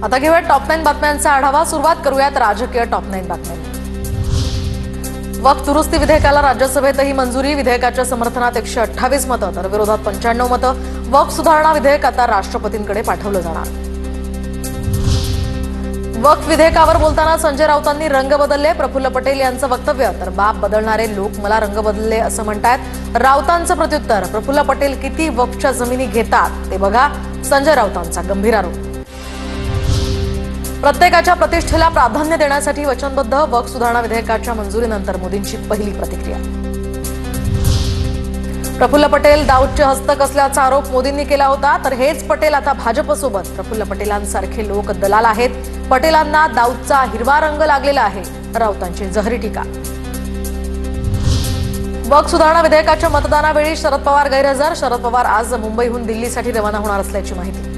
आता घेऊया टॉप 9 बातम्यांचा आढावा। सुरुवात करूयात राजकीय टॉप 9 बातम्यांनी। वक्फ दुरुस्ती विधेयकाला राज्यसभेतही मंजुरी। विधेयकाच्या समर्थनात 128 मतं तर विरोधात 95 मतं। वक्फ सुधारणा विधेयक आता राष्ट्रपतींकडे पाठवलं जाणार। वक्फ विधेयकावर बोलताना संजय राऊतांनी रंग बदलले। प्रफुल्ल पटेल यांचं वक्तव्य तर बाप बदलणारे लोक मला रंग बदलले असं म्हणतायत। राऊतांचं प्रत्युत्तर, प्रफुल्ल पटेल किती वक्फच्या जमिनी घेतात ते बघा। संजय राऊतांचा गंभीर आरोप। प्रत्येकाच्या प्रतिष्ठेला प्राधान्य देण्यासाठी वचनबद्ध। वक्फ सुधारणा विधेयकाच्या मंजुरीनंतर मोदींची पहिली प्रतिक्रिया। प्रफुल्ल पटेल दाऊदचे हस्तक असल्याचा आरोप मोदींनी केला होता, तर हेच पटेल आता भाजपसोबत। प्रफुल्ल पटेलांसारखे लोक दलाल आहेत। पटेलांना दाऊदचा हिरवा रंग लागलेला आहे, राऊतांची जहरी टीका। वक्फ सुधारणा विधेयकाच्या मतदानावेळी शरद पवार गैरहजर। शरद पवार आज मुंबईहून दिल्लीसाठी रवाना होणार असल्याची माहिती।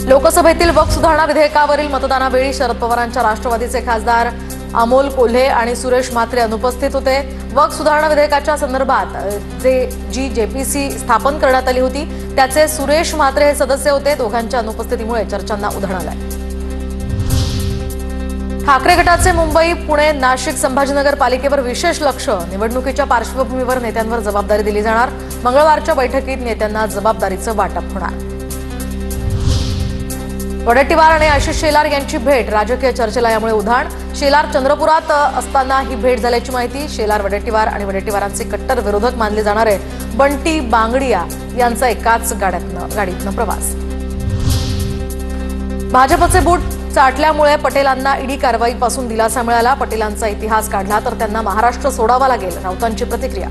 लोकसभेतील वक्फ सुधारणा विधेयकावरील मतदानावेळी शरद पवारांच्या राष्ट्रवादीचे खासदार अमोल कोल्हे आणि सुरेश म्हात्रे अनुपस्थित होते। वक्फ सुधारणा विधेयकाच्या संदर्भात जी जेपीसी स्थापन करण्यात आली होती त्याचे सुरेश म्हात्रे हे सदस्य होते। दोघांच्या अनुपस्थितीमुळे चर्चांना उधाण आलंय। ठाकरे गटाचे मुंबई, पुणे, नाशिक, संभाजीनगर पालिकेवर विशेष लक्ष। निवडणुकीच्या पार्श्वभूमीवर नेत्यांवर जबाबदारी दिली जाणार। मंगळवारच्या बैठकीत नेत्यांना जबाबदारीचं वाटप होणार। वडेट्टीवार आणि आशिष शेलार यांची भेट राजकीय चर्चेला यामुळे उधाण। शेलार चंद्रपुरात असताना ही भेट झाल्याची माहिती। शेलार वडेट्टीवार आणि वडेट्टीवारांचे कट्टर विरोधक मानले जाणारे बंटी बांगडिया यांचा एकाच गाडीतनं प्रवास। भाजपचे बूट चाटल्यामुळे पटेलांना ईडी कारवाईपासून दिलासा मिळाला। पटेलांचा इतिहास काढला तर त्यांना महाराष्ट्र सोडावा लागेल, राऊतांची प्रतिक्रिया।